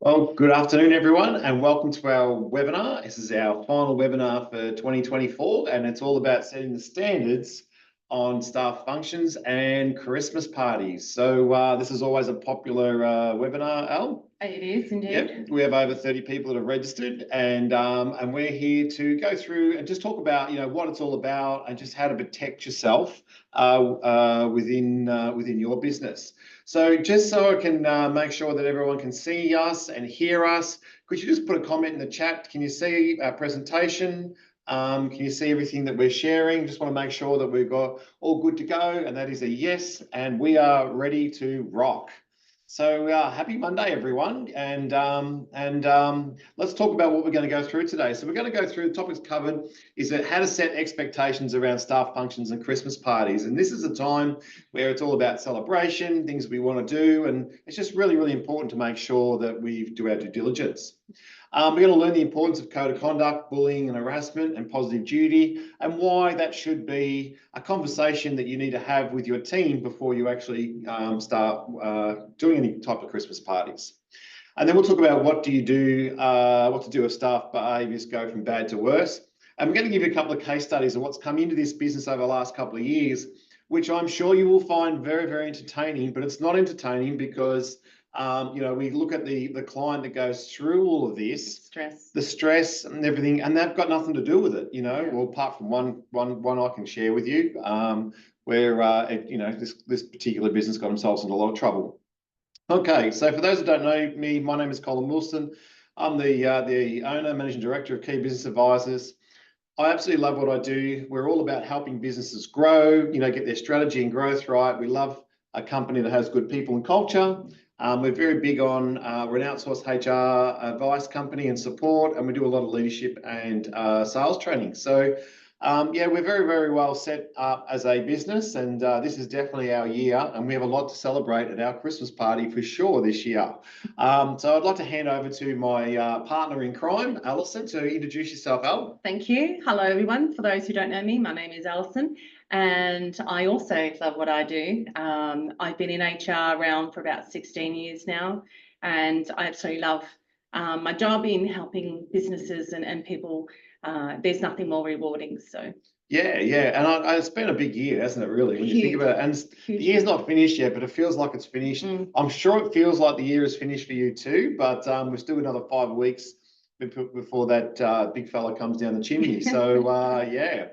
Well, good afternoon, everyone, and welcome to our webinar. This is our final webinar for 2024, and it's all about setting the standards on staff functions and Christmas parties. So this is always a popular webinar, Al. It is indeed. Yep, we have over 30 people that have registered, and we're here to go through and just talk about what it's all about and just how to protect yourself within your business. So just so I can make sure that everyone can see us and hear us, could you just put a comment in the chat? Can you see our presentation? Can you see everything that we're sharing? Just want to make sure that we've got all good to go, and that is a yes, and we are ready to rock. So happy Monday, everyone, and let's talk about what we're going to go through today. So we're going to go through the topics covered is that how to set expectations around staff functions and Christmas parties. And this is a time where it's all about celebration, things we want to do, and it's just really, really important to make sure that we do our due diligence. We're going to learn the importance of code of conduct, bullying and harassment, and positive duty, and why that should be a conversation that you need to have with your team before you actually start doing any type of Christmas parties. And then we'll talk about what to do if staff behaviours go from bad to worse. And we're going to give you a couple of case studies of what's come into this business over the last couple of years, which I'm sure you will find very, very entertaining, but it's not entertaining because we look at the client that goes through all of this, the stress and everything, and they've got nothing to do with it, well, apart from one I can share with you, where this particular business got themselves into a lot of trouble. Okay, so for those that don't know me, my name is Colin Wilson. I'm the owner, managing director of Key Business Advisors. I absolutely love what I do. We're all about helping businesses grow, get their strategy and growth right. We love a company that has good people and culture. We're very big on, we're an outsourced HR advice company and support, and we do a lot of leadership and sales training. So we're very, very well set up as a business, and this is definitely our year, and we have a lot to celebrate at our Christmas party for sure this year. So I'd like to hand over to my partner in crime, Alison, to introduce yourself, Al. Thank you. Hello, everyone. For those who don't know me, my name is Alison, and I also love what I do. I've been in HR around for about 16 years now, and I absolutely love my job in helping businesses and people. There's nothing more rewarding. So yeah, and it's been a big year, hasn't it, really, when you think about it? And the year's not finished yet, but it feels like it's finished. I'm sure it feels like the year is finished for you too, but we've still got another 5 weeks before that big fella comes down the chimney. So yeah.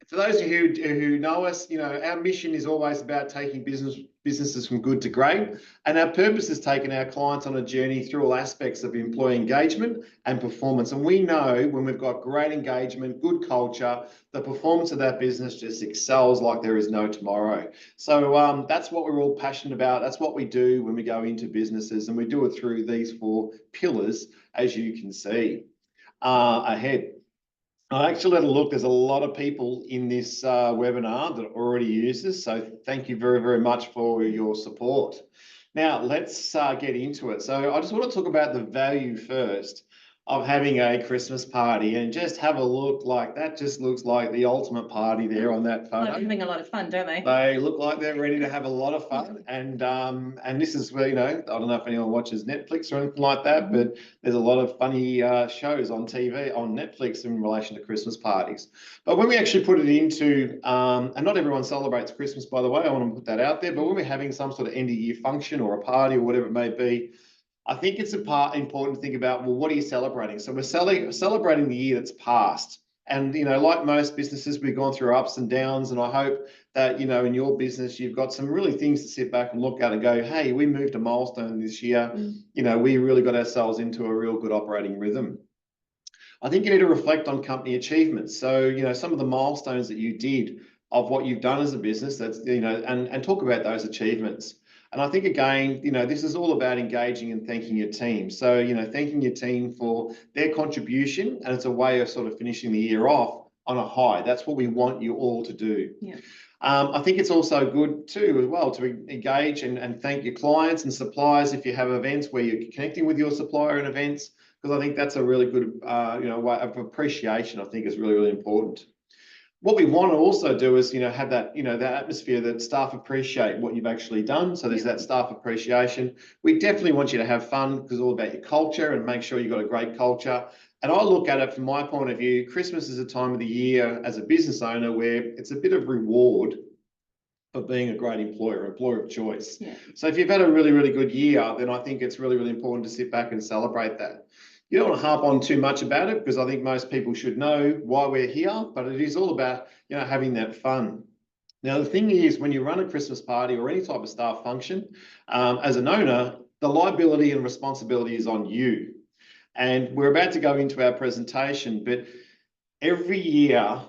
For those of you who know us, our mission is always about taking businesses from good to great. And our purpose is taking our clients on a journey through all aspects of employee engagement and performance. And we know when we've got great engagement, good culture, the performance of that business just excels like there is no tomorrow. So that's what we're all passionate about. That's what we do when we go into businesses, and we do it through these 4 pillars, as you can see ahead. I actually had a look. There's a lot of people in this webinar that already use this, so thank you very, very much for your support. Now, let's get into it. So I just want to talk about the value first of having a Christmas party, and just have a look. Like, that just looks like the ultimate party there on that photo. They're having a lot of fun, don't they? They look like they're ready to have a lot of fun. And this is where, I don't know if anyone watches Netflix or anything like that, but there's a lot of funny shows on TV, on Netflix, in relation to Christmas parties. But when we actually put it into, and not everyone celebrates Christmas, by the way, I want to put that out there, but when we're having some sort of end of year function or a party or whatever it may be, I think it's important to think about, well, what are you celebrating? So we're celebrating the year that's passed. And, like most businesses, we've gone through ups and downs, and I hope that, in your business, you've got some really things to sit back and look at and go, hey, we moved a milestone this year. We really got ourselves into a real good operating rhythm. I think you need to reflect on company achievements. So, some of the milestones that you did of what you've done as a business, that's, and talk about those achievements. And I think, again, this is all about engaging and thanking your team. So, thanking your team for their contribution, and it's a way of sort of finishing the year off on a high. That's what we want you all to do. Yeah. I think it's also good too, as well, to engage and thank your clients and suppliers if you have events where you're connecting with your supplier in events, because I think that's a really good, way of appreciation. I think is really, really important. what we want to also do is, have that, that atmosphere that staff appreciate what you've actually done. So there's that staff appreciation. We definitely want you to have fun because it's all about your culture and make sure you've got a great culture. And I look at it from my point of view, Christmas is a time of the year as a business owner where it's a bit of reward for being a great employer of choice. Yeah. So if you've had a really, really good year, then I think it's really, really important to sit back and celebrate that. You don't want to harp on too much about it because I think most people should know why we're here, but it is all about, having that fun. Now, the thing is, when you run a Christmas party or any type of staff function, as an owner, the liability and responsibility is on you. And we're about to go into our presentation, but every year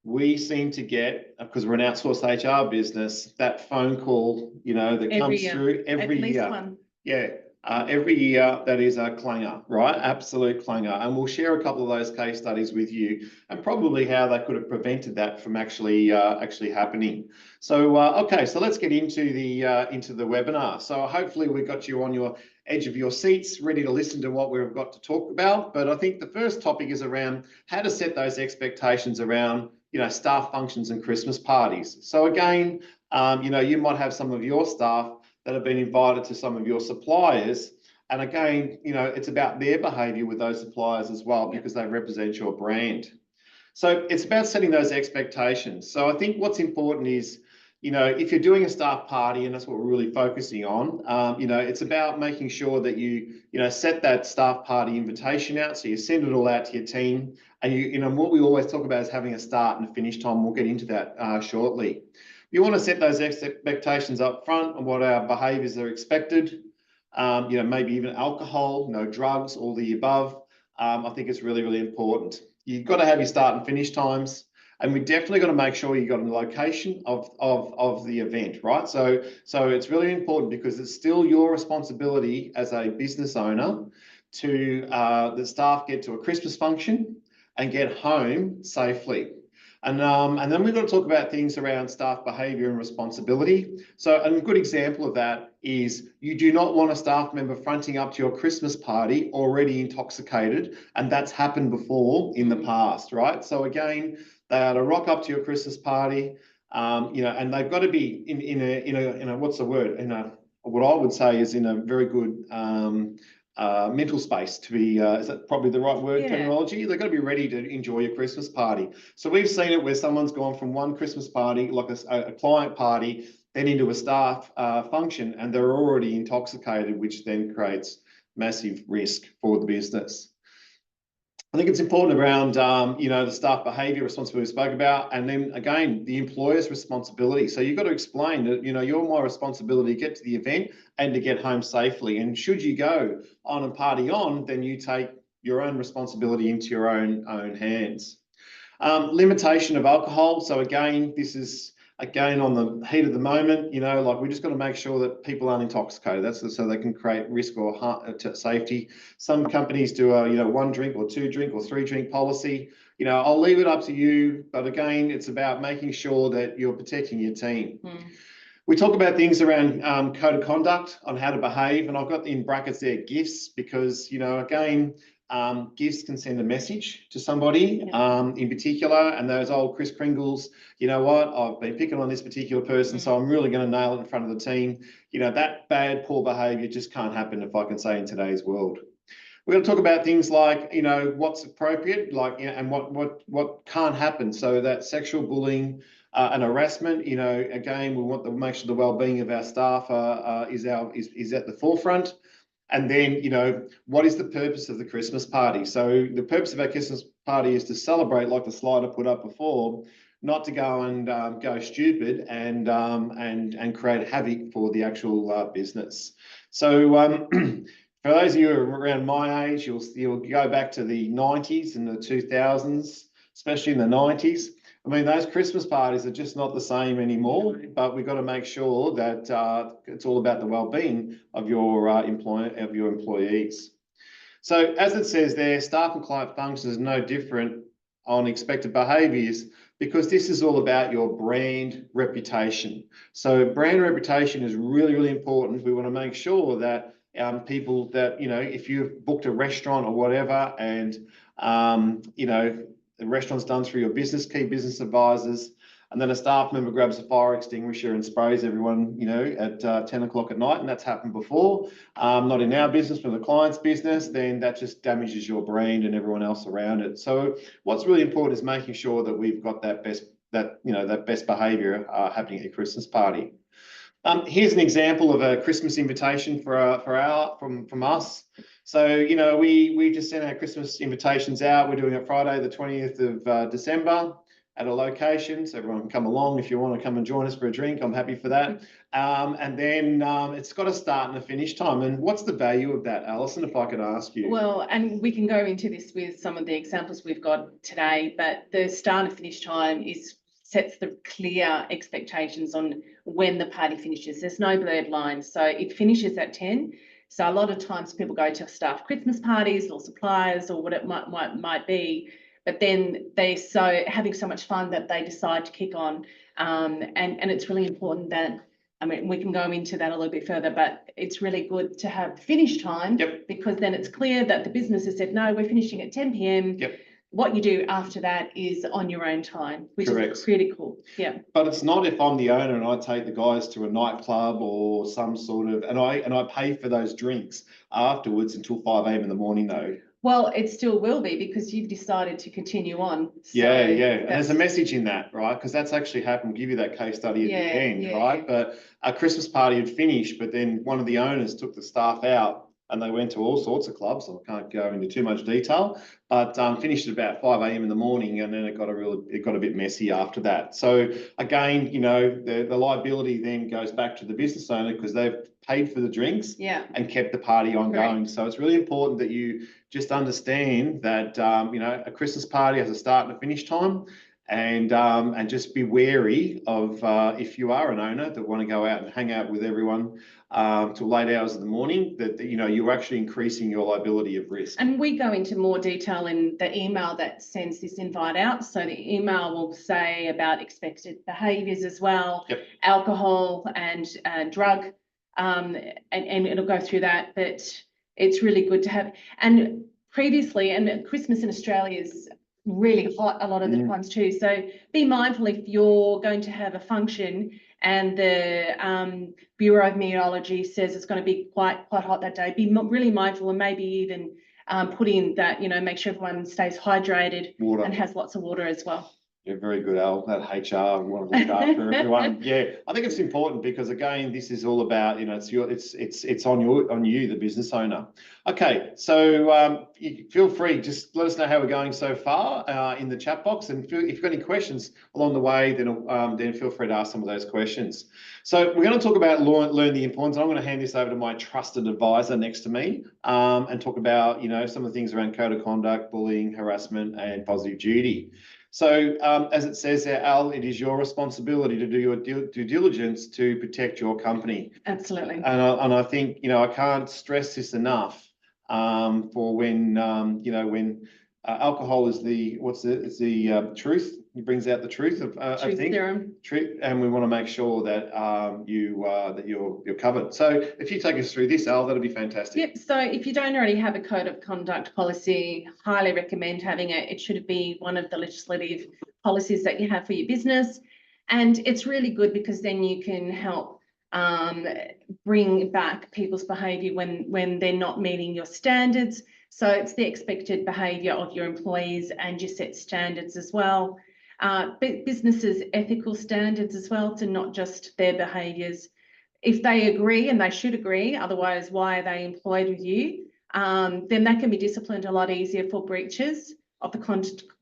we seem to get, because we're an outsourced HR business, that phone call, that comes through every year. At least one. Yeah. Every year that is a clanger, right? Absolute clanger. And we'll share a couple of those case studies with you and probably how they could have prevented that from actually happening. So, okay, so let's get into the webinar. So hopefully we got you on your edge of your seats, ready to listen to what we've got to talk about. But I think the first topic is around how to set those expectations around, staff functions and Christmas parties. So again, you might have some of your staff that have been invited to some of your suppliers. And again, it's about their behaviour with those suppliers as well, because they represent your brand. So it's about setting those expectations. So I think what's important is, if you're doing a staff party, and that's what we're really focusing on, it's about making sure that you set that staff party invitation out. So you send it all out to your team. And what we always talk about is having a start and a finish time. We'll get into that shortly. You want to set those expectations up front on what our behaviours are expected. Maybe even alcohol, no drugs, all the above. I think it's really, really important. You've got to have your start and finish times. And we definitely got to make sure you got a location of the event, right? So it's really important because it's still your responsibility as a business owner to the staff get to a Christmas function and get home safely. And then we've got to talk about things around staff behaviour and responsibility. So a good example of that is you do not want a staff member fronting up to your Christmas party already intoxicated, and that's happened before in the past, right? So again, they are to rock up to your Christmas party, and they've got to be in a what's the word? What I would say is in a very good mental space to be, is that probably the right word, terminology? They've got to be ready to enjoy your Christmas party. So we've seen it where someone's gone from one Christmas party, like a client party, then into a staff function, and they're already intoxicated, which then creates massive risk for the business. I think it's important around, the staff behaviour responsibility we spoke about, and then again, the employer's responsibility. So you've got to explain that, you're my responsibility to get to the event and to get home safely. And should you go on and party on, then you take your own responsibility into your own hands. Limitation of alcohol. So again, this is on the heat of the moment, we just got to make sure that people aren't intoxicated. That's so they can create risk or harm to safety. Some companies do a, 1 drink or 2 drink or 3 drink policy. I'll leave it up to you. But again, it's about making sure that you're protecting your team. We talk about things around code of conduct on how to behave. And I've got in brackets there gifts because, again, gifts can send a message to somebody in particular, and those old Kris Kringles, you know what, I've been picking on this particular person, so I'm really going to nail it in front of the team. That bad, poor behaviour just can't happen, if I can say, in today's world. We're going to talk about things like, what's appropriate, and what can't happen. So that sexual bullying and harassment, again, we want to make sure the well-being of our staff is at the forefront. And then, what is the purpose of the Christmas party? So the purpose of our Christmas party is to celebrate, like the slide I put up before, not to go and go stupid and create havoc for the actual business. So for those of you who are around my age, you'll go back to the 90s and the 2000s, especially in the 90s. I mean, those Christmas parties are just not the same anymore, but we've got to make sure that it's all about the well-being of your employees. So as it says there, staff and client functions is no different on expected behaviours because this is all about your brand reputation. So brand reputation is really, really important. We want to make sure that people that, if you've booked a restaurant or whatever and, the restaurant's done through your key business advisors, and then a staff member grabs a fire extinguisher and sprays everyone, at 10 o'clock at night, and that's happened before. Not in our business, but the client's business, then that just damages your brand and everyone else around it. So what's really important is making sure that we've got that best behaviour happening at your Christmas party. Here's an example of a Christmas invitation from us. So, we just sent our Christmas invitations out. We're doing it Friday, the 20th of December at a location. So everyone can come along. If you want to come and join us for a drink, I'm happy for that. And then it's got a start and a finish time. And what's the value of that, Alison, if I could ask you? Well, and we can go into this with some of the examples we've got today, but the start and finish time sets the clear expectations on when the party finishes. There's no blurred lines. So it finishes at 10. So a lot of times people go to staff Christmas parties or suppliers or what it might be, but then they're having so much fun that they decide to kick on. And it's really important that, we can go into that a little bit further, but it's really good to have finish time. Yep. Because then it's clear that the business has said, no, we're finishing at 10 p.m. Yep. What you do after that is on your own time, which Correct. is critical. Yeah. But it's not if I'm the owner and I take the guys to a nightclub or some sort of, and I pay for those drinks afterwards until 5 a.m. in the morning, though. Well, it still will be because you've decided to continue on. So yeah. And there's a message in that, right? Because that's actually happened. We'll give you that case study at the end, right? But a Christmas party had finished, but then one of the owners took the staff out and they went to all sorts of clubs. I can't go into too much detail, but finished at about 5 a.m. in the morning, and then it got a bit messy after that. So again, the liability then goes back to the business owner because they've paid for the drinks and kept the party ongoing. Correct. So it's really important that you just understand that a Christmas party has a start and a finish time. And just be wary of if you are an owner that want to go out and hang out with everyone till late hours of the morning, that you're actually increasing your liability of risk. And we go into more detail in the email that sends this invite out. So the email will say about expected behaviours as well, alcohol and drug, and it'll go through that. But it's really good to have. And previously, and Christmas in Australia is really hot a lot of the times too. So be mindful if you're going to have a function and the Bureau of Meteorology says it's going to be quite hot that day. Be really mindful and maybe even put in that, make sure everyone stays hydrated and has lots of water as well. Yeah, very good, Al. That HR want to look after everyone. Yeah, I think it's important because again, this is all about it's on you, the business owner. Okay, so feel free, just let us know how we're going so far in the chat box, and if you've got any questions along the way, then feel free to ask some of those questions. So we're going to talk about learn the importance. I'm going to hand this over to my trusted advisor next to me and talk about some of the things around code of conduct, bullying, harassment, and positive duty. So as it says there, Al, it is your responsibility to do your due diligence to protect your company. Absolutely. And I think, I can't stress this enough for when alcohol is the truth. It brings out the truth of truth, and we want to make sure that you're covered. So if you take us through this, Al, that'll be fantastic. Yep. So if you don't already have a code of conduct policy, highly recommend having it. It should be one of the legislative policies that you have for your business, and it's really good because then you can help bring back people's behaviour when they're not meeting your standards. So it's the expected behaviour of your employees, and you set standards as well. Businesses' ethical standards as well, to not just their behaviours. If they agree, and they should agree, otherwise why are they employed with you? Then they can be disciplined a lot easier for breaches of the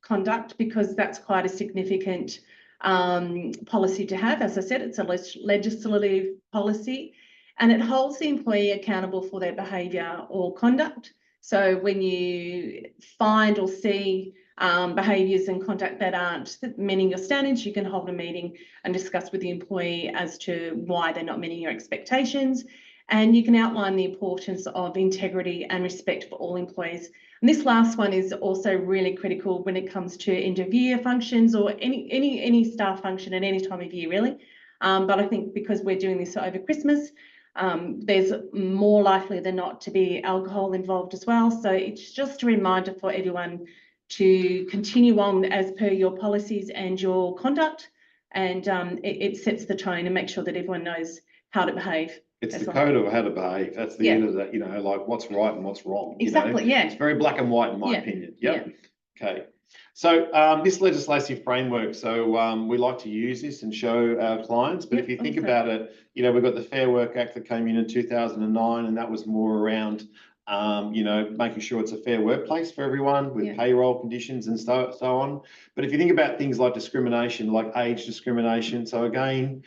conduct, because that's quite a significant policy to have. As I said, it's a legislative policy, and it holds the employee accountable for their behaviour or conduct. So when you find or see behaviours and conduct that aren't meeting your standards, you can hold a meeting and discuss with the employee as to why they're not meeting your expectations. And you can outline the importance of integrity and respect for all employees. And this last one is also really critical when it comes to end of year functions or any staff function at any time of year, really. But I think because we're doing this over Christmas, there's more likely than not to be alcohol involved as well. So it's just a reminder for everyone to continue on as per your policies and your conduct, and it sets the tone and makes sure that everyone knows how to behave. It's the code of how to behave. That's the end of that, like what's right and what's wrong. Exactly, yeah. It's very black and white in my opinion. Yep. Yeah. Okay. So this legislative framework, so we like to use this and show our clients, but if you think about it, we've got the Fair Work Act that came in 2009, and that was more around making sure it's a fair workplace for everyone with payroll conditions and so on. But if you think about things like discrimination, like age discrimination, so again,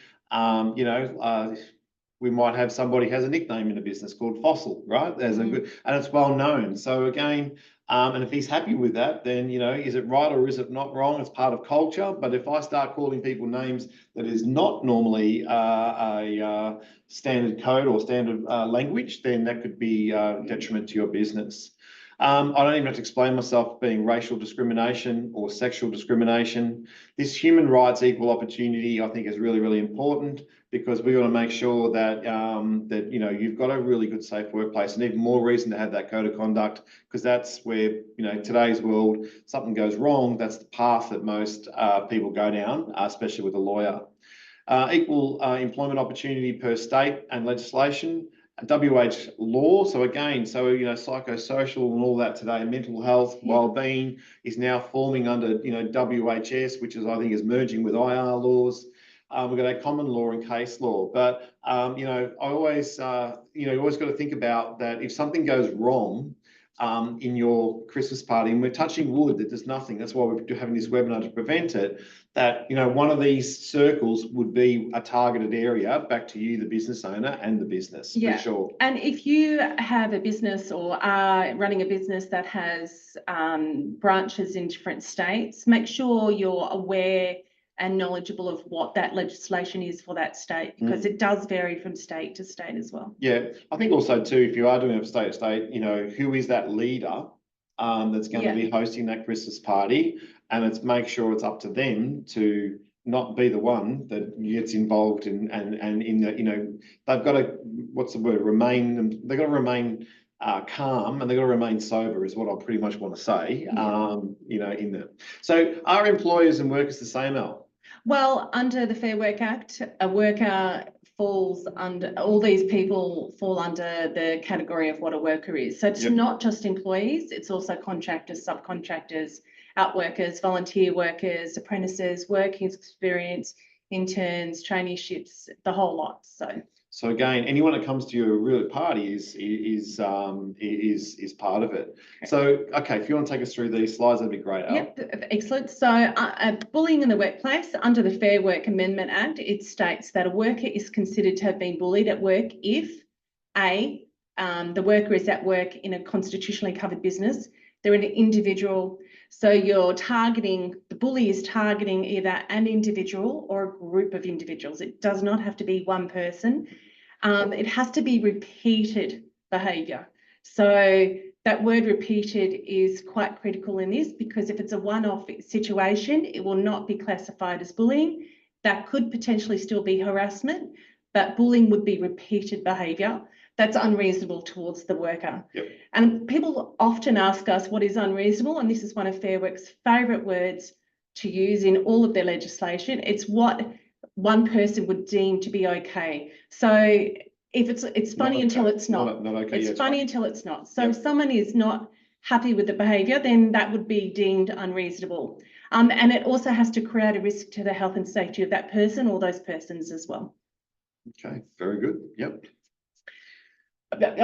we might have somebody has a nickname in a business called Fossil, right? There's a good, and it's well known. So again, and if he's happy with that, then, is it right or is it not wrong? It's part of culture. But if I start calling people names that is not normally a standard code or standard language, then that could be detriment to your business. I don't even have to explain myself being racial discrimination or sexual discrimination. This human rights equal opportunity, I think, is really, really important, because we want to make sure that you've got a really good, safe workplace, and even more reason to have that code of conduct, because that's where, today's world, something goes wrong, that's the path that most people go down, especially with a lawyer. Equal employment opportunity per state and legislation. WH law, so again, psychosocial and all that today, mental health, wellbeing is now forming under, WHS, which is, I think, is merging with IR laws. We've got a common law and case law, but I always, you always got to think about that. If something goes wrong in your Christmas party, and we're touching wood that there's nothing, that's why we're having this webinar to prevent it, that one of these circles would be a targeted area back to you, the business owner, and the business, for sure. And if you have a business or are running a business that has branches in different states, make sure you're aware and knowledgeable of what that legislation is for that state, because it does vary from state to state as well. Yeah, I think also too, if you are doing it from state to state, who is that leader that's going to be hosting that Christmas party, and it's make sure it's up to them to not be the one that gets involved in and in the, they've got to, what's the word, they've got to remain calm, and they've got to remain sober, is what I pretty much want to say, in that. So are employers and workers the same, Al? Well, under the Fair Work Act, a worker falls under, all these people fall under the category of what a worker is. So it's not just employees, it's also contractors, subcontractors, outworkers, volunteer workers, apprentices, working experience, interns, traineeships, the whole lot. So again, anyone that comes to your real party is part of it. So, okay, if you want to take us through these slides, that'd be great, Al. Yep, excellent. So bullying in the workplace, under the Fair Work Amendment Act, it states that a worker is considered to have been bullied at work if A, the worker is at work in a constitutionally covered business, they're an individual, so you're targeting, the bully is targeting either an individual or a group of individuals. It does not have to be one person. It has to be repeated behaviour. So that word repeated is quite critical in this, because if it's a one-off situation, it will not be classified as bullying. That could potentially still be harassment, but bullying would be repeated behaviour that's unreasonable towards the worker. And people often ask us what is unreasonable, and this is one of Fair Work's favourite words to use in all of their legislation. It's what one person would deem to be okay. So if it's funny until it's not. Not okay. It's funny until it's not. So if someone is not happy with the behaviour, then that would be deemed unreasonable. And it also has to create a risk to the health and safety of that person or those persons as well. Okay, very good. Yep. We're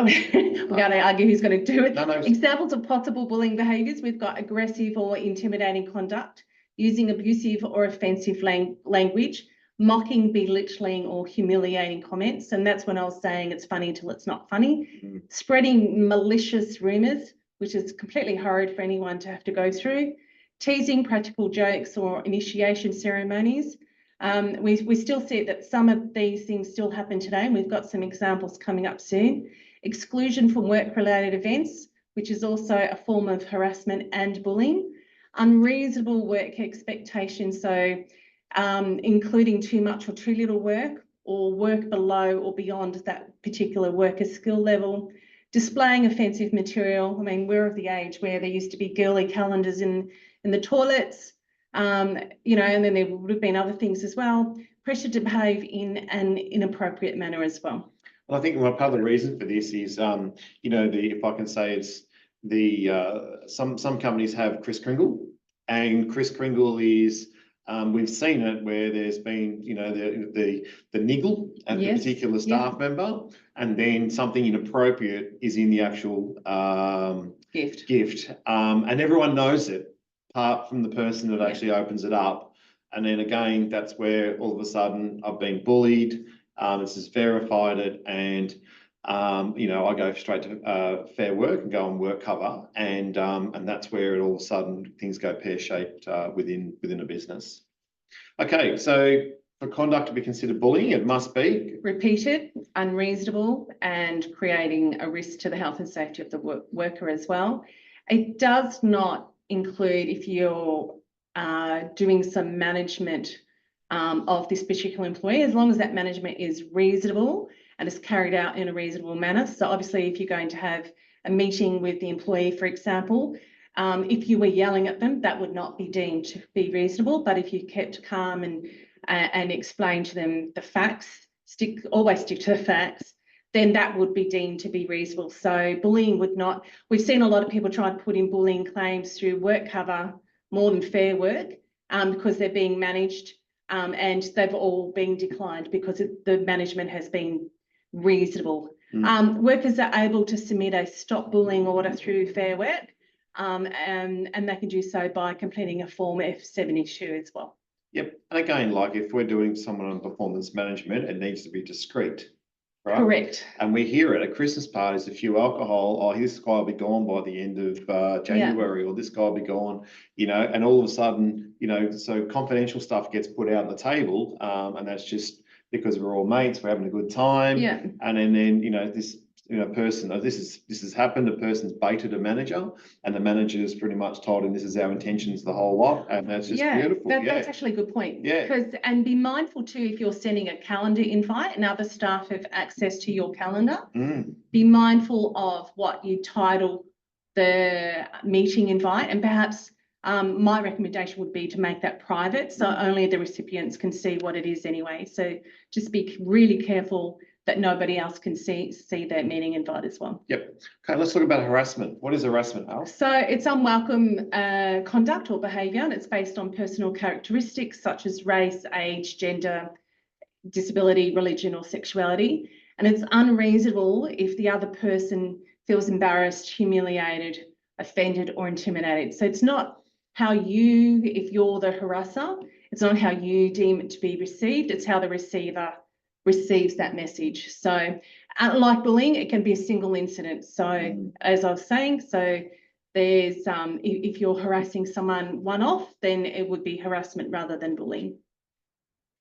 going to argue who's going to do it. No. Examples of possible bullying behaviours, we've got aggressive or intimidating conduct, using abusive or offensive language, mocking, belittling or humiliating comments. And that's when I was saying it's funny until it's not funny. Spreading malicious rumours, which is completely horrid for anyone to have to go through. Teasing, practical jokes or initiation ceremonies. We still see that some of these things still happen today, and we've got some examples coming up soon. Exclusion from work-related events, which is also a form of harassment and bullying. Unreasonable work expectations, so including too much or too little work, or work below or beyond that particular worker skill level. displaying offensive material. I mean, we're of the age where there used to be girly calendars in the toilets, you know, and then there would have been other things as well. Pressure to behave in an inappropriate manner as well. Well, I think one part of the reason for this is, you know, if I can say, it's some companies have Kris Kringle, and Kris Kringle is, we've seen it where there's been, you know, the niggle at the particular staff member, and then something inappropriate is in the actual gift, and everyone knows it, apart from the person that actually opens it up. And then again, that's where all of a sudden I've been bullied. This is verified it, and you know, I go straight to Fair Work and go on work cover, and that's where all of a sudden things go pear-shaped within a business. Okay, so for conduct to be considered bullying, it must be repeated, unreasonable, and creating a risk to the health and safety of the worker as well. It does not include if you're doing some management of this particular employee, as long as that management is reasonable and is carried out in a reasonable manner. So obviously, if you're going to have a meeting with the employee, for example, if you were yelling at them, that would not be deemed to be reasonable. But if you kept calm and explained to them the facts, always stick to the facts, then that would be deemed to be reasonable. So bullying would not. We've seen a lot of people try to put in bullying claims through work cover more than Fair Work because they're being managed. And they've all been declined because the management has been reasonable. Workers are able to submit a stop bullying order through Fair Work, and they can do so by completing a Form F72 as well. Yep. And again, like if we're doing someone on performance management, it needs to be discreet. Right? Correct. And we hear it at Christmas parties, a few alcohol, oh, this guy will be gone by the end of January, or this guy will be gone, you know, and all of a sudden, you know, so confidential stuff gets put out on the table, and that's just because we're all mates, we're having a good time. Yeah. And then you know, this, you know, person, this has happened, the person's baited a manager, and the manager's pretty much told him this is our intentions, the whole lot, and that's just beautiful. That's actually a good point. Yeah. And be mindful too, if you're sending a calendar invite and other staff have access to your calendar, be mindful of what you title the meeting invite, and perhaps my recommendation would be to make that private, so only the recipients can see what it is anyway. So just be really careful that nobody else can see that meeting invite as well. Yep. Okay, let's talk about harassment. What is harassment, Al? So it's unwelcome conduct or behaviour, and it's based on personal characteristics such as race, age, gender, disability, religion, or sexuality. And it's unreasonable if the other person feels embarrassed, humiliated, offended, or intimidated. So it's not how you, if you're the harasser, it's not how you deem it to be received, it's how the receiver receives that message. So like bullying, it can be a single incident. So as I was saying, so there's if you're harassing someone one-off, then it would be harassment rather than bullying.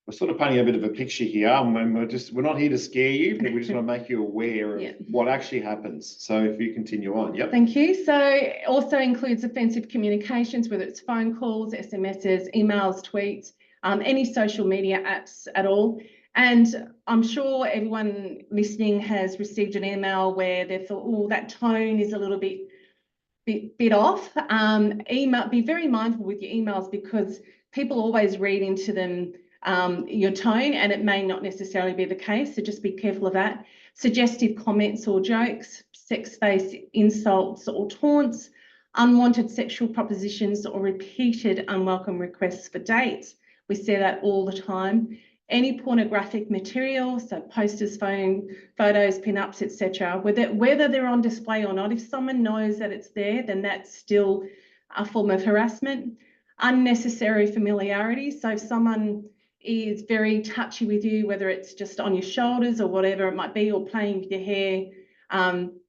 We're sort of painting a bit of a picture here, and we're not here to scare you, but we just want to make you aware of what actually happens. So if you continue on. Yep. Thank you. So it also includes offensive communications, whether it's phone calls, SMSs, emails, tweets, any social media apps at all. And I'm sure everyone listening has received an email where they thought, oh, that tone is a little bit off. Be very mindful with your emails, because people always read into them your tone, and it may not necessarily be the case. So just be careful of that. Suggestive comments or jokes, sex-based insults or taunts, unwanted sexual propositions, or repeated unwelcome requests for dates. We see that all the time. Any pornographic material, so posters, photos, pin-ups, etc., whether they're on display or not, if someone knows that it's there, then that's still a form of harassment. Unnecessary familiarity, so if someone is very touchy with you, whether it's just on your shoulders or whatever it might be, or playing with your hair,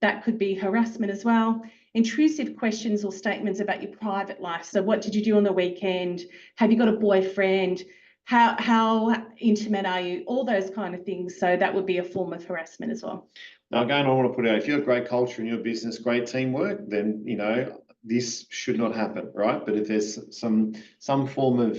that could be harassment as well. Intrusive questions or statements about your private life, so what did you do on the weekend? Have you got a boyfriend? How intimate are you? All those kind of things. So that would be a form of harassment as well. Now, again, I want to put out, if you have great culture in your business, great teamwork, then, you know, this should not happen, right? But if there's some form of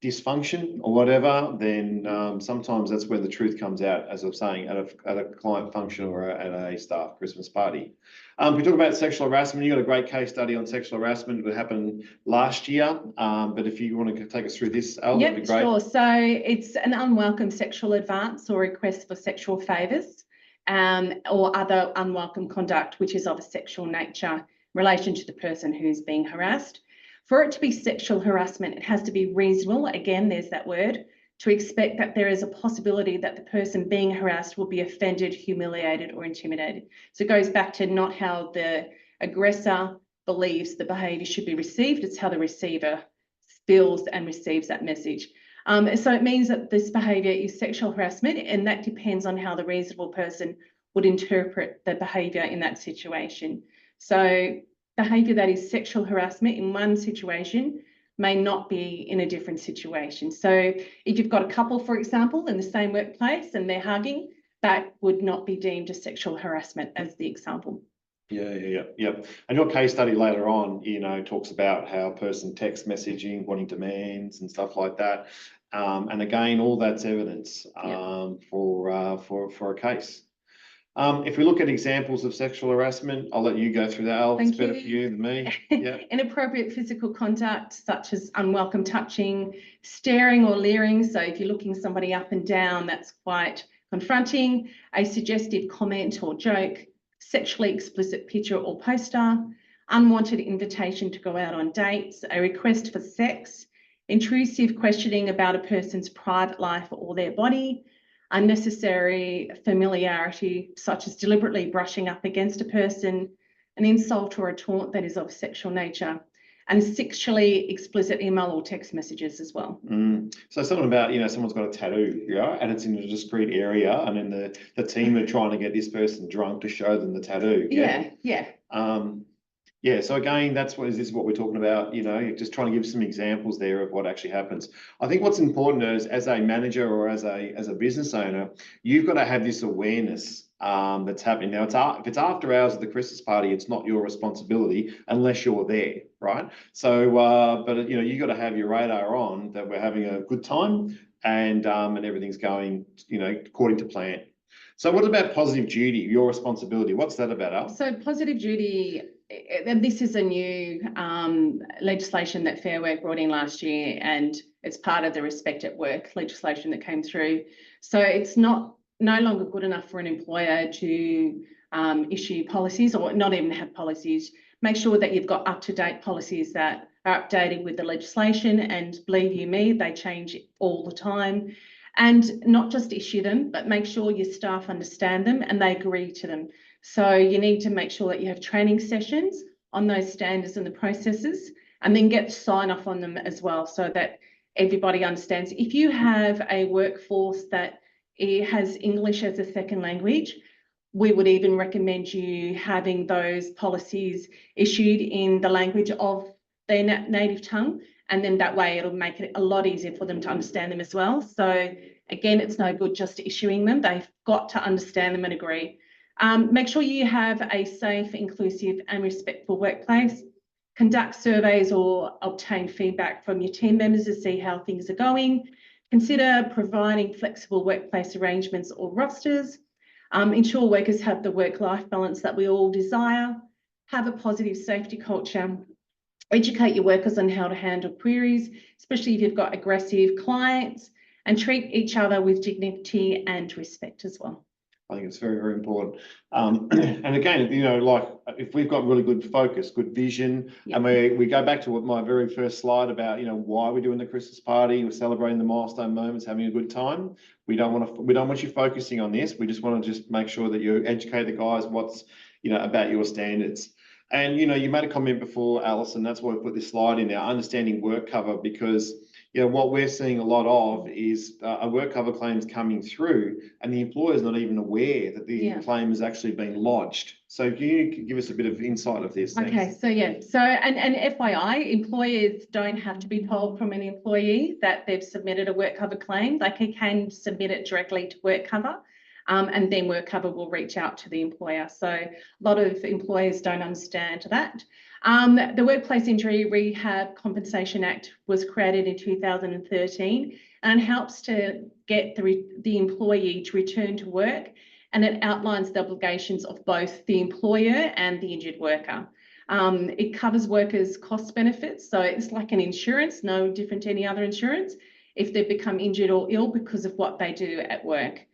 dysfunction or whatever, then sometimes that's where the truth comes out, as I'm saying, at a client function or at a staff Christmas party. We talk about sexual harassment. You got a great case study on sexual harassment that happened last year. But if you want to take us through this, Al, that'd be great. Sure. So it's an unwelcome sexual advance or request for sexual favours, or other unwelcome conduct which is of a sexual nature in relation to the person who's being harassed. For it to be sexual harassment, it has to be reasonable. Again, there's that word, to expect that there is a possibility that the person being harassed will be offended, humiliated, or intimidated. So it goes back to not how the aggressor believes the behaviour should be received, it's how the receiver feels and receives that message. So it means that this behaviour is sexual harassment, and that depends on how the reasonable person would interpret the behaviour in that situation. So behaviour that is sexual harassment in one situation may not be in a different situation. So if you've got a couple, for example, in the same workplace and they're hugging, that would not be deemed as sexual harassment as the example. Yeah. And your case study later on, talks about how a person text messaging, wanting demands and stuff like that. And again, all that's evidence for a case. If we look at examples of sexual harassment, I'll let you go through that, Al. It's better for you than me. Yeah. Inappropriate physical contact, such as unwelcome touching, staring or leering. So if you're looking somebody up and down, that's quite confronting. A suggestive comment or joke, sexually explicit picture or poster, unwanted invitation to go out on dates, a request for sex, intrusive questioning about a person's private life or their body, unnecessary familiarity, such as deliberately brushing up against a person, an insult or a taunt that is of sexual nature, and sexually explicit email or text messages as well. So something about, someone's got a tattoo, and it's in a discreet area, and then the team are trying to get this person drunk to show them the tattoo. Yeah. So again, this is what we're talking about, just trying to give some examples there of what actually happens. I think what's important is, as a manager or as a business owner, you've got to have this awareness that's happening. Now, if it's after hours of the Christmas party, it's not your responsibility unless you're there, right? So, but you've got to have your radar on that we're having a good time and everything's going, according to plan. So what about positive duty, your responsibility? What's that about, Al? So positive duty, and this is a new legislation that Fair Work brought in last year, and it's part of the Respect at Work legislation that came through. So it's no longer good enough for an employer to issue policies, or not even have policies. Make sure that you've got up-to-date policies that are updated with the legislation, and believe you me, they change all the time. And not just issue them, but make sure your staff understand them and they agree to them. So you need to make sure that you have training sessions on those standards and the processes, and then get sign off on them as well, so that everybody understands. If you have a workforce that has English as a second language, we would even recommend you having those policies issued in the language of their native tongue. And then that way it'll make it a lot easier for them to understand them as well. So again, it's no good just issuing them. They've got to understand them and agree. Make sure you have a safe, inclusive and respectful workplace. Conduct surveys or obtain feedback from your team members to see how things are going. Consider providing flexible workplace arrangements or rosters. Ensure workers have the work-life balance that we all desire. Have a positive safety culture. Educate your workers on how to handle queries, especially if you've got aggressive clients, and treat each other with dignity and respect as well. I think it's very, very important. And again, like if we've got really good focus, good vision, and we go back to what my very first slide about, why we're doing the Christmas party, we're celebrating the milestone moments, having a good time. We don't want you focusing on this. We just want to make sure that you educate the guys what's, about your standards. And, you made a comment before, Alison, that's why we put this slide in there, understanding work cover, because, what we're seeing a lot of is a work cover claims coming through and the employer is not even aware that the claim has actually been lodged. So can you give us a bit of insight of this? Okay, thanks. And FYI, employers don't have to be told from an employee that they've submitted a work cover claim. They can submit it directly to work cover. And then work cover will reach out to the employer. So a lot of employers don't understand that. The Workplace Injury Rehab Compensation Act was created in 2013 and helps to get the employee to return to work, and it outlines the obligations of both the employer and the injured worker. It covers workers' cost benefits, so it's like an insurance, no different to any other insurance, if they've become injured or ill because of what they do at work.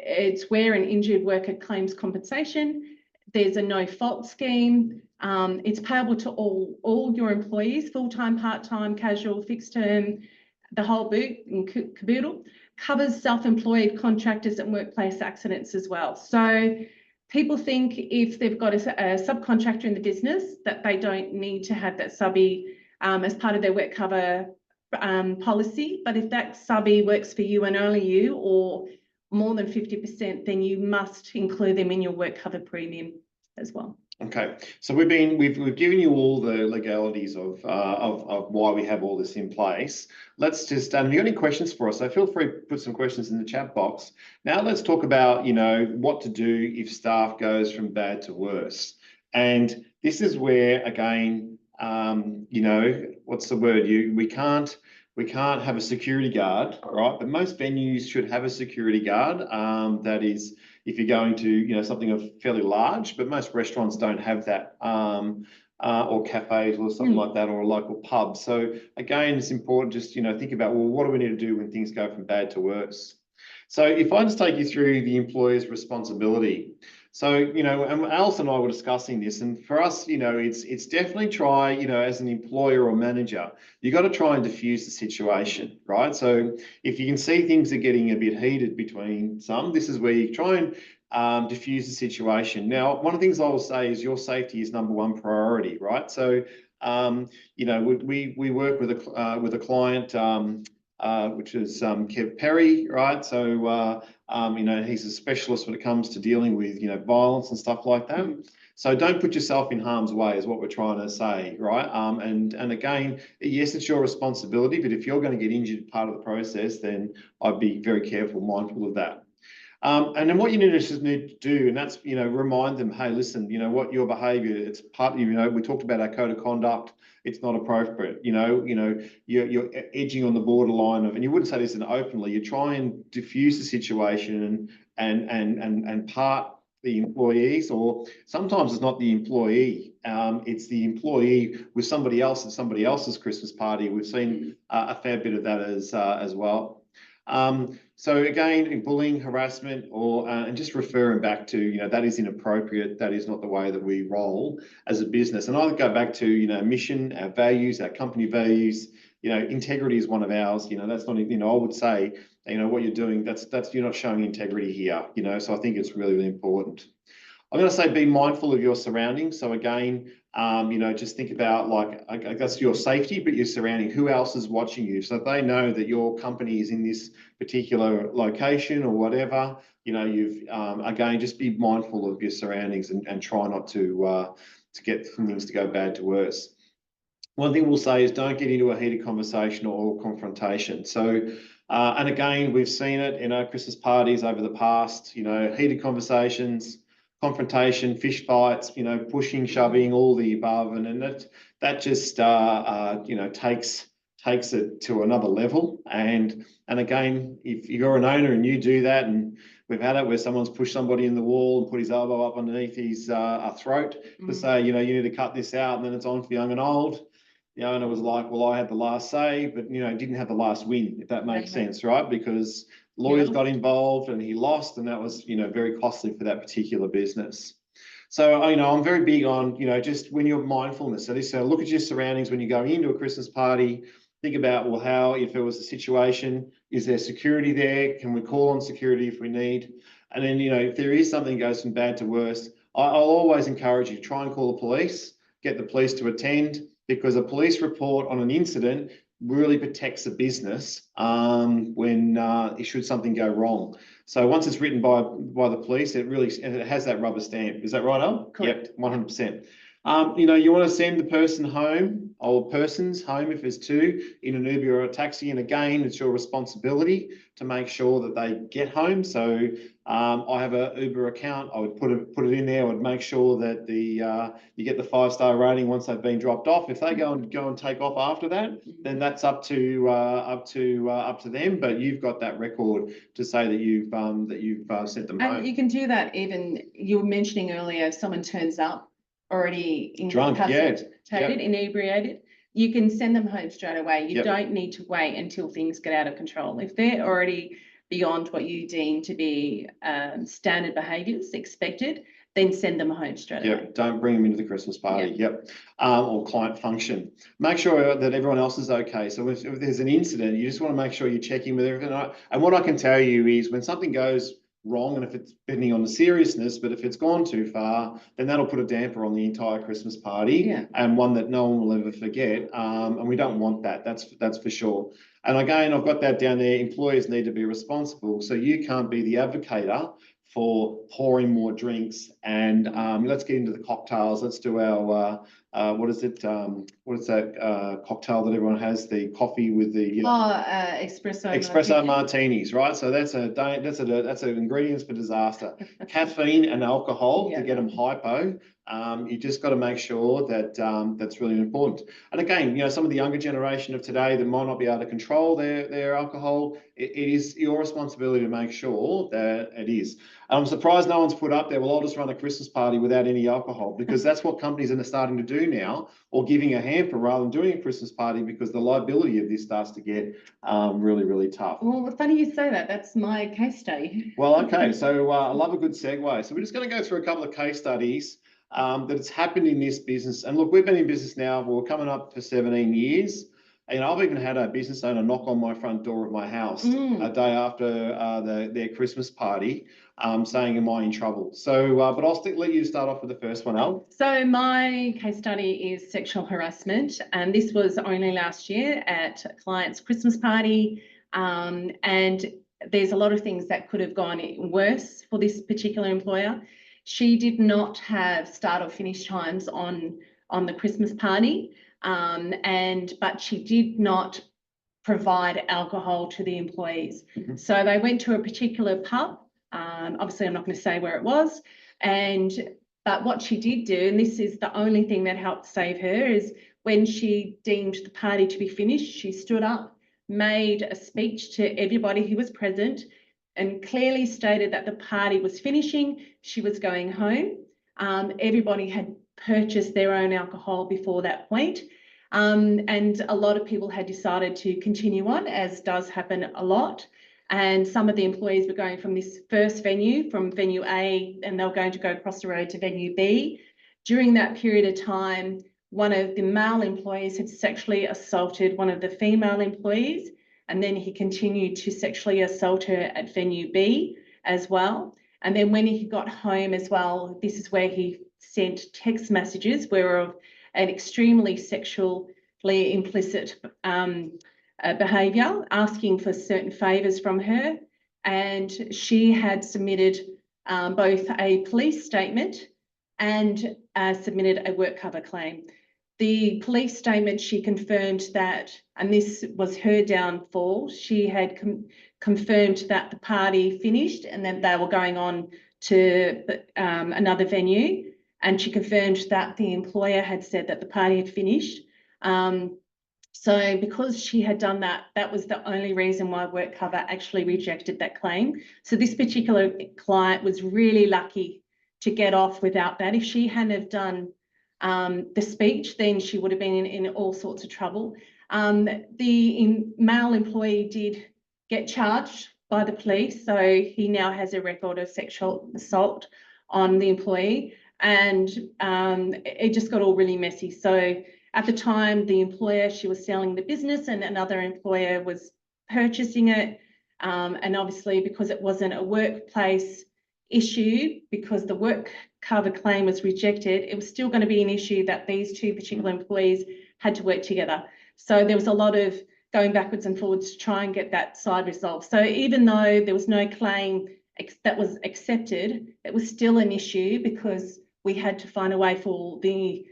It's where an injured worker claims compensation. There's a no-fault scheme. It's payable to all your employees, full-time, part-time, casual, fixed-term, the whole boot and caboodle. Covers self-employed contractors and workplace accidents as well. So people think if they've got a subcontractor in the business that they don't need to have that subby as part of their work cover policy. But if that subby works for you and only you, or more than 50%, then you must include them in your work cover premium as well. Okay, so we've given you all the legalities of why we have all this in place. Let's just, have you got any questions for us? So feel free to put some questions in the chat box. Now let's talk about, what to do if staff goes from bad to worse. And this is where, again, what's the word? We can't have a security guard, right? But most venues should have a security guard. That is, if you're going to, something of fairly large, but most restaurants don't have that, or cafes or something like that, or a local pub. So again, it's important just, think about, well, what do we need to do when things go from bad to worse? So if I just take you through the employer's responsibility. So, and Alice and I were discussing this, and for us, it's definitely try, as an employer or manager, you got to try and diffuse the situation, right? So if you can see things are getting a bit heated between some, this is where you try and diffuse the situation. Now, one of the things I will say is your safety is number one priority, right? So, we work with a client, which is Kev Perry, right? So, he's a specialist when it comes to dealing with, violence and stuff like that. So don't put yourself in harm's way is what we're trying to say, right? And again, yes, it's your responsibility, but if you're going to get injured part of the process, then I'd be very careful, mindful of that. And then what you need to do, and that's, remind them, hey, listen, what your behaviour, it's part of, we talked about our code of conduct. It's not appropriate. You're edging on the borderline of, and you wouldn't say this openly, you try and diffuse the situation and part the employees, or sometimes it's not the employee, it's the employee with somebody else at somebody else's Christmas party. We've seen a fair bit of that as well. So again, bullying, harassment, or and just referring back to, that is inappropriate. That is not the way that we roll as a business. And I would go back to, mission, our values, our company values. Integrity is one of ours. That's not, I would say, what you're doing, that's you're not showing integrity here. So I think it's really, really important. I'm going to say be mindful of your surroundings. So again, just think about, like, I guess your safety, but your surrounding, who else is watching you. So if they know that your company is in this particular location or whatever, again, just be mindful of your surroundings and try not to get things to go bad to worse. One thing we'll say is don't get into a heated conversation or confrontation. So, and again, we've seen it in our Christmas parties over the past, heated conversations, confrontation, fish fights, pushing, shoving, all the above, and then that just takes it to another level. And again, if you're an owner and you do that, and we've had it where someone's pushed somebody in the wall and put his elbow up underneath his throat to say, you need to cut this out, and then it's on for young and old. The owner was like, well, I had the last say, but didn't have the last win, if that makes sense, right? Because lawyers got involved and he lost, and that was, very costly for that particular business. So, I'm very big on, just when you're mindfulness. So look at your surroundings when you're going into a Christmas party. Think about, well, how, if there was a situation, is there security there? Can we call on security if we need? And then, if there is something that goes from bad to worse, I'll always encourage you to try and call the police, get the police to attend, because a police report on an incident really protects the business when should something go wrong. So once it's written by the police, it has that rubber stamp. Is that right, Al? Correct. Yep, 100%. You want to send the person home or persons home if there's two in an Uber or a taxi. And again, it's your responsibility to make sure that they get home. So I have an Uber account. I would put it in there. I would make sure that you get the 5-star rating once they've been dropped off. If they go and take off after that, then that's up to them. But you've got that record to say that you've sent them home. And you can do that even, you were mentioning earlier, if someone turns up already Drunk, incapacitated, inebriated, you can send them home straight away. You Yep. don't need to wait until things get out of control. If they're already beyond what you deem to be standard behaviours expected, then send them home straight away. Don't bring them into the Christmas party. Or client function. Make sure that everyone else is okay. So if there's an incident, you just want to make sure you're checking with everything. And what I can tell you is when something goes wrong, and if it's depending on the seriousness, but if it's gone too far, then that'll put a damper on the entire Christmas party, and one that no one will ever forget. And we don't want that. That's for sure. And again, I've got that down there. Employers need to be responsible. So you can't be the advocator for pouring more drinks. And let's get into the cocktails. Let's do our what is it? What is that cocktail that everyone has? The coffee with the espresso martinis, right? So that's an ingredients for disaster. Caffeine and alcohol to get them hypo. You just got to make sure that that's really important. And again, some of the younger generation of today that might not be able to control their alcohol, it is your responsibility to make sure that it is. I'm surprised no one's put up there, well, I'll just run a Christmas party without any alcohol, because that's what companies are starting to do now, or giving a hamper rather than doing a Christmas party, because the liability of this starts to get really, really tough. Well, funny you say that. That's my case study. Well, okay. So I love a good segue. So we're just going to go through a couple of case studies that has happened in this business. And look, we've been in business now, we're coming up for 17 years. And I've even had a business owner knock on my front door of my house a day after their Christmas party, saying, am I in trouble? So, but I'll let you start off with the first one, Al. So my case study is sexual harassment, and this was only last year at a client's Christmas party. And there's a lot of things that could have gone worse for this particular employer. She did not have start or finish times on the Christmas party, but she did not provide alcohol to the employees. So they went to a particular pub. Obviously, I'm not going to say where it was. But what she did do, and this is the only thing that helped save her, is when she deemed the party to be finished, she stood up, made a speech to everybody who was present, and clearly stated that the party was finishing, she was going home. Everybody had purchased their own alcohol before that point. And a lot of people had decided to continue on, as does happen a lot. And some of the employees were going from this first venue, from venue A, and they were going to go across the road to venue B. During that period of time, one of the male employees had sexually assaulted one of the female employees, and then he continued to sexually assault her at venue B as well. And then when he got home as well, this is where he sent text messages were of an extremely sexually implicit behaviour, asking for certain favours from her. And she had submitted both a police statement and submitted a work cover claim. The police statement, she confirmed that, and this was her downfall, she had confirmed that the party finished and then they were going on to another venue. And she confirmed that the employer had said that the party had finished. So because she had done that, that was the only reason why work cover actually rejected that claim. So this particular client was really lucky to get off without that. If she hadn't have done the speech, then she would have been in all sorts of trouble. The male employee did get charged by the police, so he now has a record of sexual assault on the employee, and it just got all really messy. So at the time, the employer, she was selling the business and another employer was purchasing it. And obviously, because it wasn't a workplace issue, because the work cover claim was rejected, it was still going to be an issue that these two particular employees had to work together. So there was a lot of going backwards and forwards to try and get that side resolved. So even though there was no claim that was accepted, it was still an issue because we had to find a way for the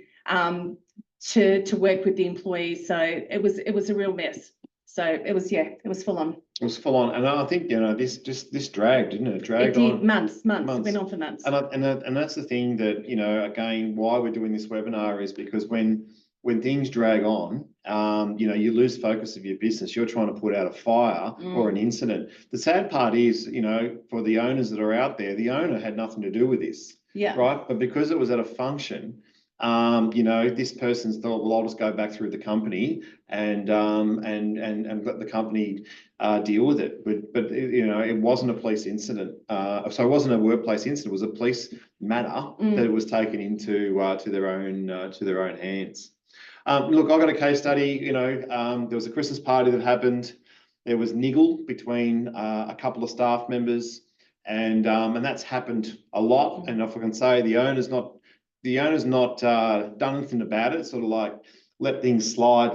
to work with the employees. So it was a real mess. So it was full on. It was full on, and I think this dragged, didn't it? It dragged It did on months. It went on for months. And that's the thing that again, why we're doing this webinar is because when things drag on, you lose focus of your business. You're trying to put out a fire or an incident. The sad part is, for the owners that are out there, the owner had nothing to do with this, right? But because it was at a function, this person's thought, well, I'll just go back through the company and let the company deal with it. But it wasn't a police incident. So it wasn't a workplace incident. It was a police matter that it was taken into to their own hands. Look, I got a case study. There was a Christmas party that happened. There was niggle between a couple of staff members, and that's happened a lot. And if I can say, the owner's not done anything about it. Sort of like let things slide.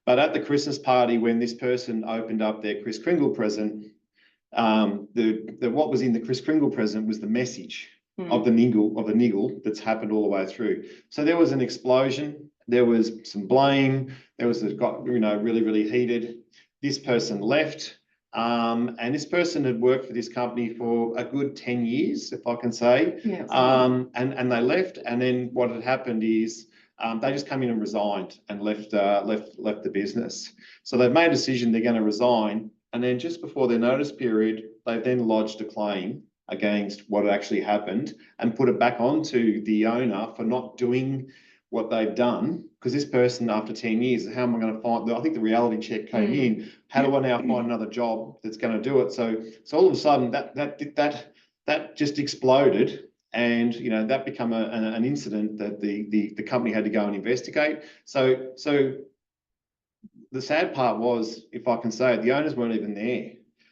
But at the Christmas party, when this person opened up their Kris Kringle present, what was in the Kris Kringle present was the message of the niggle that's happened all the way through. So there was an explosion. There was some blame. It got really, really heated. This person left. And this person had worked for this company for a good 10 years, if I can say. And they left. And then what had happened is they just came in and resigned and left the business. So they've made a decision they're going to resign. And then just before their notice period, they then lodged a claim against what had actually happened and put it back onto the owner for not doing what they've done. Because this person, after 10 years, how am I going to find? I think the reality check came in. How do I now find another job that's going to do it? So all of a sudden that just exploded, and that became an incident that the company had to go and investigate. So the sad part was, if I can say it, the owners weren't even there.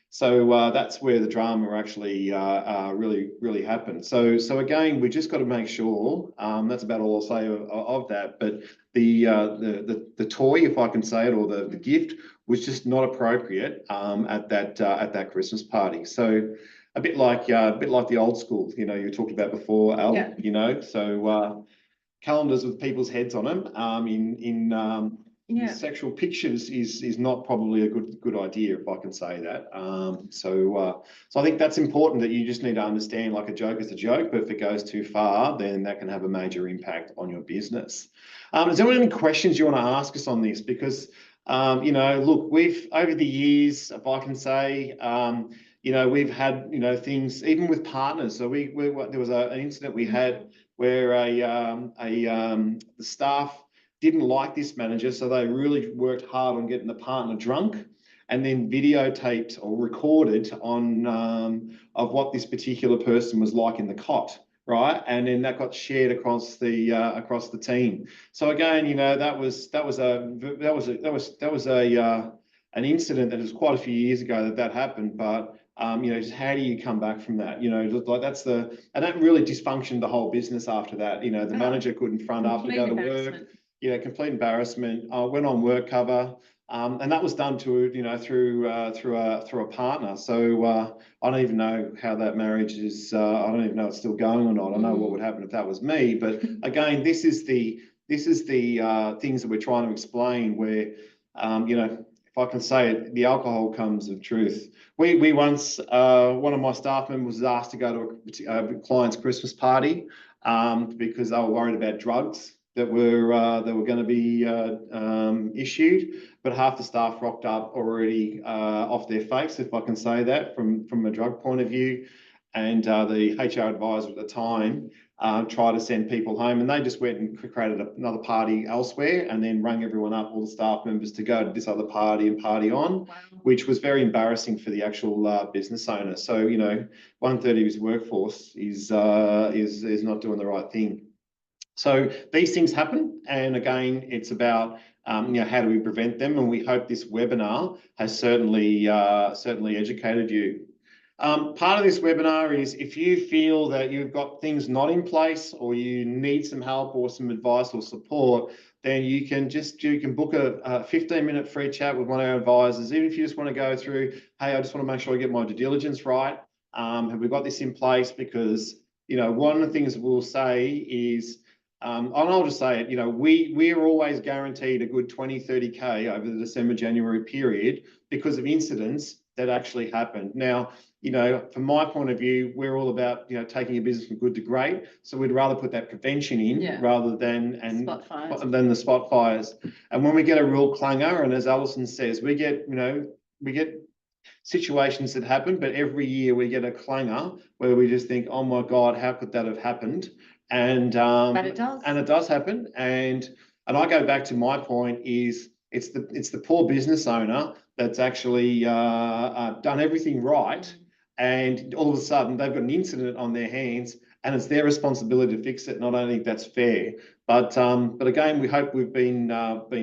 So that's where the drama actually really happened. So again, we just got to make sure. That's about all I'll say of that. But the toy, if I can say it, or the gift, was just not appropriate at that Christmas party. So a bit like the old school, you talked about before, Al. So calendars with people's heads on them in sexual pictures is not probably a good idea, if I can say that. So I think that's important, that you just need to understand, like, a joke is a joke, but if it goes too far, then that can have a major impact on your business. Is there any questions you want to ask us on this? Because look, we've, over the years, if I can say, we've had things even with partners. So there was an incident we had where the staff didn't like this manager, so they really worked hard on getting the partner drunk, and then videotaped or recorded on of what this particular person was like in the cot, right? And then that got shared across the team. So again, that was an incident that was quite a few years ago that happened, but just how do you come back from that? Like and that really dysfunctioned the whole business after that. The manager couldn't front up to go to work. Complete embarrassment. I went on work cover, and that was done through a partner. So I don't even know how that marriage is. I don't even know it's still going or not. I know what would happen if that was me. But again, this is the things that we're trying to explain. Where if I can say it, the alcohol comes of truth. We once, one of my staff members was asked to go to a client's Christmas party because they were worried about drugs that were going to be issued, but half the staff rocked up already off their face, if I can say that, from a drug point of view. And the HR advisor at the time tried to send people home, and they just went and created another party elsewhere, and then rang everyone up, all the staff members, to go to this other party and party on, which was very embarrassing for the actual business owner. So 1/3 of his workforce is not doing the right thing. So these things happen, and again, it's about how do we prevent them? And we hope this webinar has certainly educated you. Part of this webinar is, if you feel that you've got things not in place, or you need some help or some advice or support, then you can book a 15-minute free chat with one of our advisors. Even if you just want to go through, hey, I just want to make sure I get my due diligence right. Have we got this in place? Because one of the things we'll say is, and I'll just say it, we're always guaranteed a good 20, 30K over the December, January period because of incidents that actually happened. Now, from my point of view, we're all about, taking a business from good to great. So we'd rather put that prevention in rather than the spot fires. And when we get a real clanger, and as Alison says, we get situations that happen, but every year we get a clanger where we just think, oh my God, how could that have happened? And but it does. And it does happen. And I go back to my point is it's the poor business owner that's actually done everything right, and all of a sudden they've got an incident on their hands, and it's their responsibility to fix it. And I don't think that's fair. But again, we hope we've been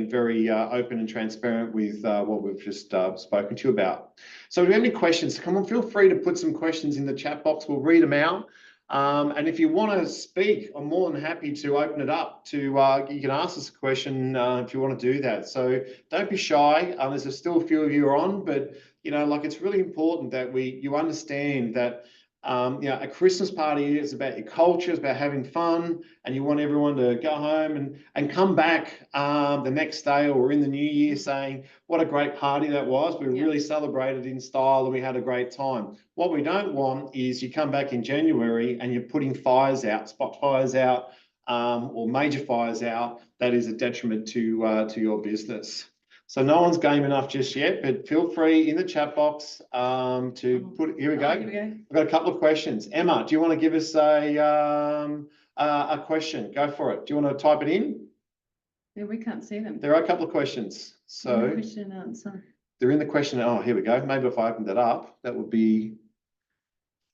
very open and transparent with what we've just spoken to you about. So if you have any questions, come on, feel free to put some questions in the chat box. We'll read them out. And if you want to speak, I'm more than happy to open it up to, you can ask us a question if you want to do that. So don't be shy. There's still a few of you are on, but, it's really important that you understand that, a Christmas party is about your culture, it's about having fun, and you want everyone to go home and come back the next day or in the new year saying, what a great party that was. We really celebrated in style and we had a great time. What we don't want is you come back in January and you're putting fires out, spot fires out, or major fires out. That is a detriment to your business. So no one's game enough just yet, but feel free in the chat box to put. Here we go. I've got a couple of questions. Emma, do you want to give us a question? Go for it. Do you want to type it in? Yeah, we can't see them. There are a couple of questions. So question and answer. They're in the question. Oh, here we go. Maybe if I opened that up, that would be.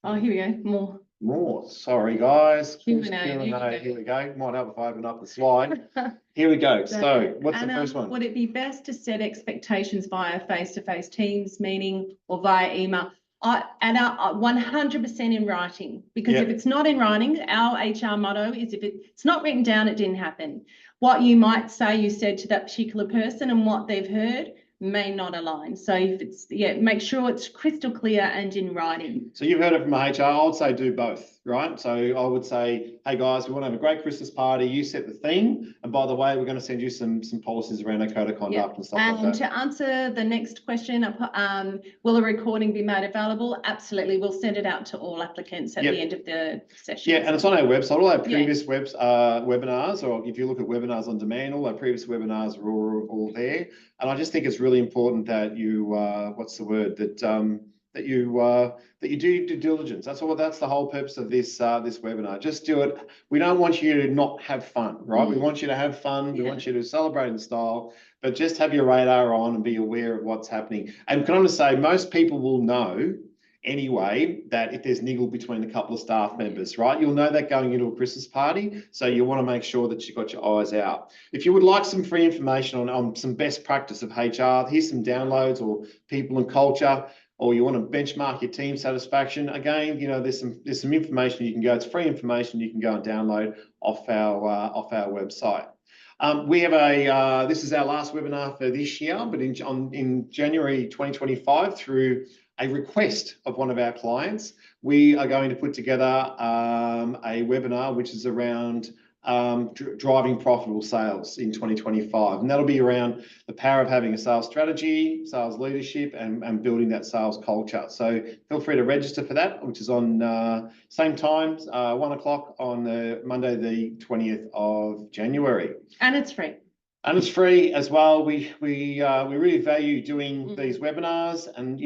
Oh, here we go. More. Sorry, guys. Q&A. Here we go. Might help if I open up the slide. Here we go. So what's the first one? Would it be best to set expectations via face-to-face Teams meeting or via email? And 100% in writing, because if it's not in writing, our HR motto is if it's not written down, it didn't happen. What you might say you said to that particular person and what they've heard may not align. So if it's, make sure it's crystal clear and in writing. So you've heard it from HR. I would say do both, right? So I would say, hey guys, we want to have a great Christmas party. You set the theme. And by the way, we're going to send you some policies around our code of conduct and stuff like that. And to answer the next question, will a recording be made available? Absolutely. We'll send it out to all applicants at the end of the session. Yeah, and it's on our website. All our previous webinars, or if you look at webinars on demand, all our previous webinars are all there. And I just think it's really important that you, that you do due diligence. That's the whole purpose of this webinar. Just do it. We don't want you to not have fun, right? We want you to have fun. We want you to celebrate in style, but just have your radar on and be aware of what's happening. And can I just say, most people will know anyway that if there's niggle between a couple of staff members, right? You'll know that going into a Christmas party, so you want to make sure that you've got your eyes out. If you would like some free information on some best practice of HR, here's some downloads, or people and culture, or you want to benchmark your team satisfaction. Again, there's some information you can go. It's free information you can go and download off our website. We have this is our last webinar for this year, but in January 2025, through a request of one of our clients, we are going to put together a webinar which is around driving profitable sales in 2025. And that'll be around the power of having a sales strategy, sales leadership, and building that sales culture. So feel free to register for that, which is on same time, 1 o'clock on Monday, the 20th of January. And it's free. And it's free as well. We really value doing these webinars, and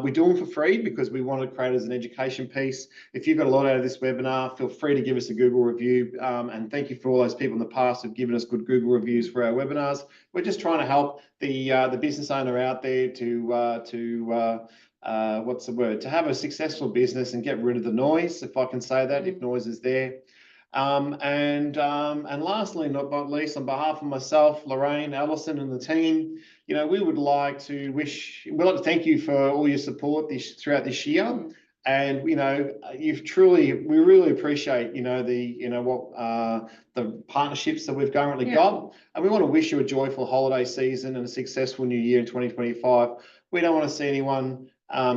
we do them for free because we want to create as an education piece. If you've got a lot out of this webinar, feel free to give us a Google review. And thank you for all those people in the past who've given us good Google reviews for our webinars. We're just trying to help the business owner out there to have a successful business and get rid of the noise, if I can say that, if noise is there. And lastly, not least, on behalf of myself, Lorraine, Alison, and the team, we would like to thank you for all your support throughout this year. And we really appreciate the partnerships that we've currently got, and we want to wish you a joyful holiday season and a successful new year in 2025. We don't want to see anyone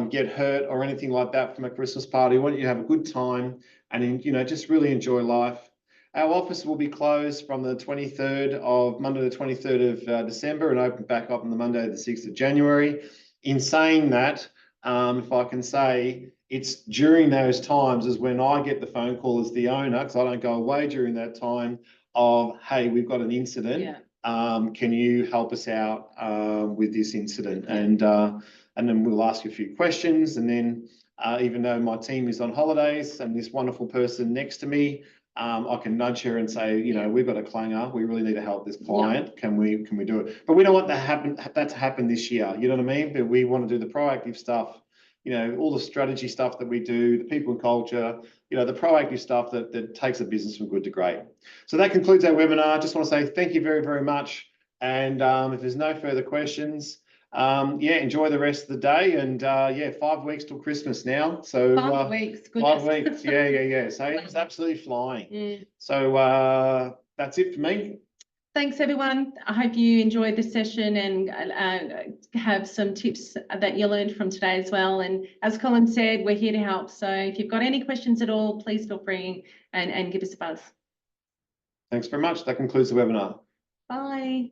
get hurt or anything like that from a Christmas party. We want you to have a good time. and just really enjoy life. Our office will be closed from the 23rd of Monday, the 23rd of December, and open back up on the Monday, the 6th of January. In saying that, if I can say, it's during those times is when I get the phone call as the owner, because I don't go away during that time, of, hey, we've got an incident. Yeah. Can you help us out with this incident? And then we'll ask you a few questions. And then even though my team is on holidays and this wonderful person next to me, I can nudge her and say, we've got a clanger. We really need to help this client. Can we do it? But we don't want that to happen this year. You know what I mean? But we want to do the proactive stuff. All the strategy stuff that we do, the people and culture, the proactive stuff that takes a business from good to great. So that concludes our webinar. I just want to say thank you very, very much. And if there's no further questions, enjoy the rest of the day. And 5 weeks till Christmas now. So 5 weeks, goodness. 5 weeks, yeah. So it's absolutely flying. Yeah. So that's it for me. Thanks, everyone. I hope you enjoyed this session and have some tips that you learned from today as well. And as Colin said, we're here to help. So if you've got any questions at all, please feel free and give us a buzz. Thanks very much. That concludes the webinar. Bye.